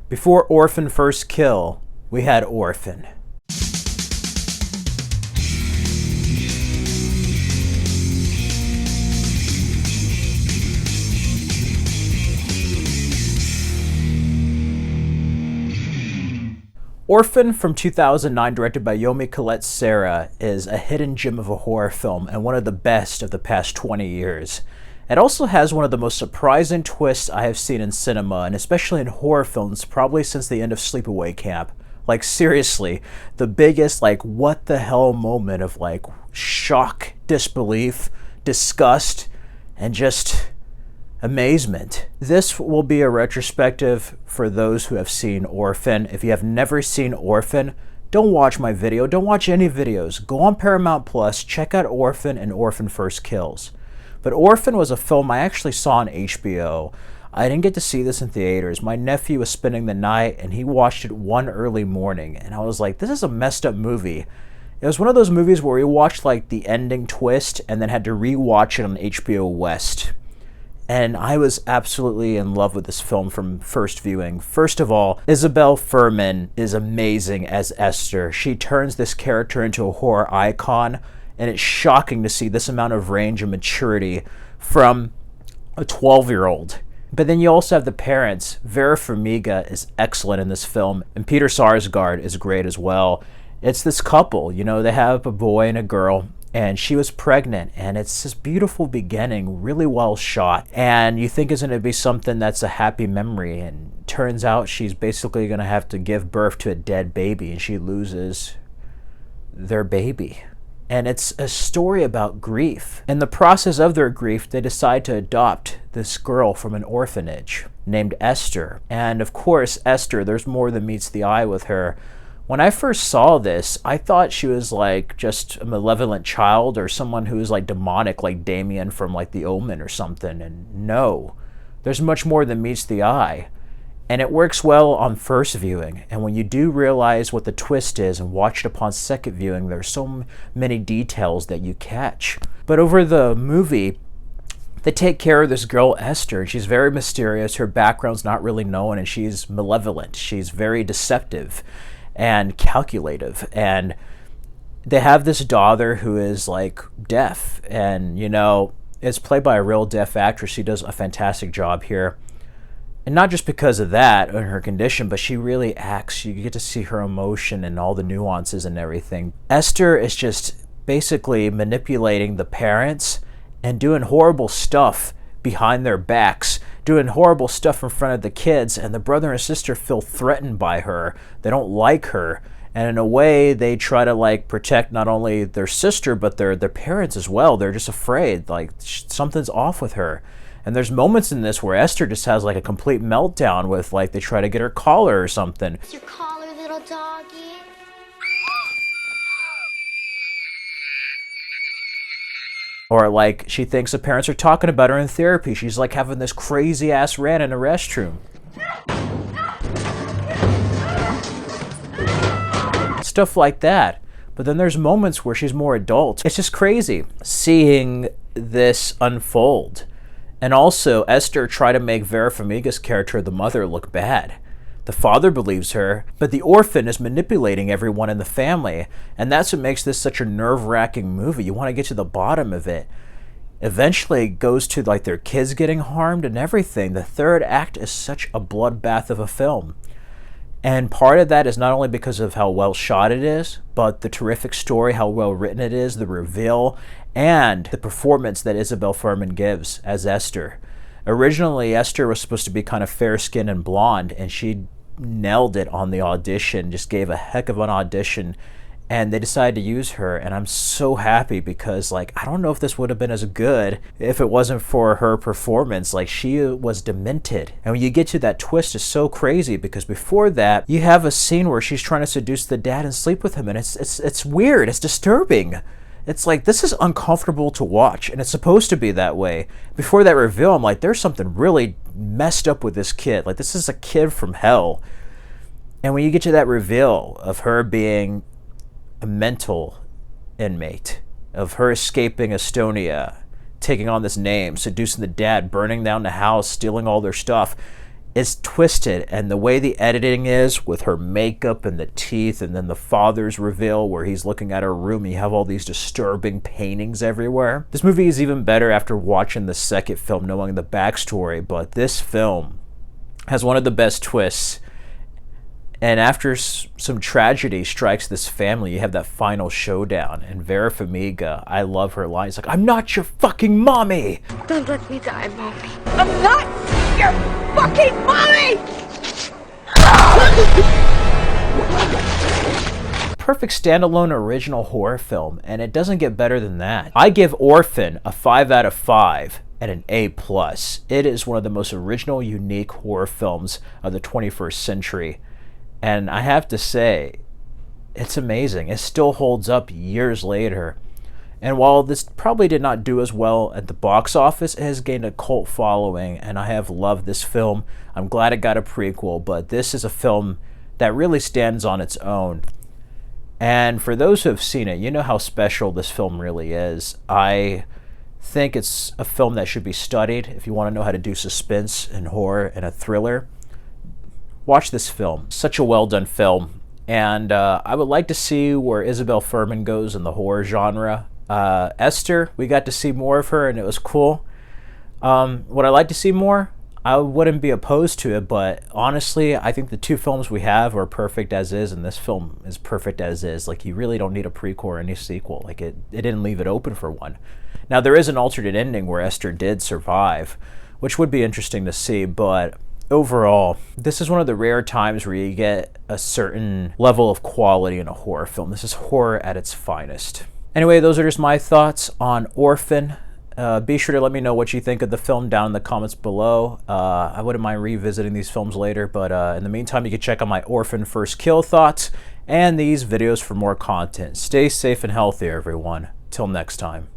Before Orphan First Kill, we had Orphan. Orphan from 2009, directed by Yomi Colette Serra, is a hidden gem of a horror film and one of the best of the past 20 years. It also has one of the most surprising twists I have seen in cinema, and especially in horror films, probably since the end of Sleepaway Camp. Like, seriously, the biggest, what the hell moment of, shock, disbelief, disgust, and just amazement. This will be a retrospective for those who have seen Orphan. If you have never seen Orphan, don't watch my video. Don't watch any videos. Go on Paramount Plus, check out Orphan and Orphan First Kills. But Orphan was a film I actually saw on HBO. I didn't get to see this in theaters. My nephew was spending the night and he watched it one early morning. And I was like, this is a messed up movie. It was one of those movies where we watched the ending twist and then had to rewatch it on HBO West. And I was absolutely in love with this film from first viewing. First of all, Isabelle Fuhrman is amazing as Esther. She turns this character into a horror icon, and it's shocking to see this amount of range and maturity from a 12-year-old. But then you also have the parents. Vera Farmiga is excellent in this film, and Peter Sarsgaard is great as well. It's this couple, they have a boy and a girl, and she was pregnant, and it's this beautiful beginning, really well shot. And you think it's going to be something that's a happy memory, and turns out she's basically going to have to give birth to a dead baby, and she loses their baby. And it's a story about grief. In the process of their grief, they decide to adopt this girl from an orphanage named Esther. And of course, Esther, there's more than meets the eye with her. When I first saw this, I thought she was just a malevolent child or someone who was demonic, like Damien from The Omen or something. And no, there's much more than meets the eye. And it works well on first viewing. And when you do realize what the twist is and watch it upon second viewing, there's so many details that you catch. But over the movie, they take care of this girl, Esther, and she's very mysterious. Her background's not really known, and she's malevolent. She's very deceptive and calculative. And they have this daughter who is deaf, and it's played by a real deaf actress. She does a fantastic job here. And not just because of that and her condition, but she really acts. You get to see her emotion and all the nuances and everything. Esther is just basically manipulating the parents and doing horrible stuff behind their backs, doing horrible stuff in front of the kids, and the brother and sister feel threatened by her. They don't like her, and in a way they try to protect not only their sister but their parents as well. They're just afraid something's off with her. And there's moments in this where Esther just has a complete meltdown with they try to get her collar or something. It's your collar, little doggy. Or she thinks the parents are talking about her in therapy. She's having this crazy ass rant in a restroom. Stuff like that. But then there's moments where she's more adult. It's just crazy seeing this unfold. And also, Esther tried to make Vera Farmiga's character, the mother, look bad. The father believes her, but the orphan is manipulating everyone in the family, and that's what makes this such a nerve-wracking movie. You want to get to the bottom of it. Eventually, it goes to their kids getting harmed and everything. The third act is such a bloodbath of a film. And part of that is not only because of how well shot it is, but the terrific story, how well written it is, the reveal, and the performance that Isabelle Fuhrman gives as Esther. Originally, Esther was supposed to be kind of fair-skinned and blonde, and she nailed it on the audition, just gave a heck of an audition, and they decided to use her, and I'm so happy because I don't know if this would have been as good if it wasn't for her performance. She was demented, and when you get to that twist, it's so crazy because before that you have a scene where she's trying to seduce the dad and sleep with him, and it's weird, it's disturbing. It's this is uncomfortable to watch, and it's supposed to be that way. Before that reveal, I'm there's something really messed up with this kid. This is a kid from hell. And when you get to that reveal of her being a mental inmate, of her escaping Estonia, taking on this name, seducing the dad, burning down the house, stealing all their stuff, is twisted, and the way the editing is with her makeup and the teeth, and then the father's reveal where he's looking at her room, you have all these disturbing paintings everywhere. This movie is even better after watching the second film, knowing the backstory, but this film has one of the best twists. And after some tragedy strikes this family, you have that final showdown. And Vera Farmiga, I love her lines like, "I'm not your fucking mommy!" Don't let me die, Mommy. I'm not your fucking mommy! Perfect standalone original horror film, and it doesn't get better than that. I give Orphan a 5 out of 5 and an A+. It is one of the most original, unique horror films of the 21st century. And I have to say, it's amazing. It still holds up years later. And while this probably did not do as well at the box office, it has gained a cult following, and I have loved this film. I'm glad it got a prequel, but this is a film that really stands on its own. And for those who have seen it, you know how special this film really is. I think it's a film that should be studied if you want to know how to do suspense and horror and a thriller. Watch this film. Such a well done film. And I would like to see where Isabelle Fuhrman goes in the horror genre. Esther, we got to see more of her and it was cool. Would I like to see more? I wouldn't be opposed to it, but honestly, I think the two films we have are perfect as is, and this film is perfect as is. Like, you really don't need a prequel or any sequel. Like, it didn't leave it open for one. Now, there is an alternate ending where Esther did survive, which would be interesting to see, but overall, this is one of the rare times where you get a certain level of quality in a horror film. This is horror at its finest. Anyway, those are just my thoughts on Orphan. Be sure to let me know what you think of the film down in the comments below. I wouldn't mind revisiting these films later, but in the meantime, you can check out my Orphan First Kill thoughts and these videos for more content. Stay safe and healthy, everyone. Till next time.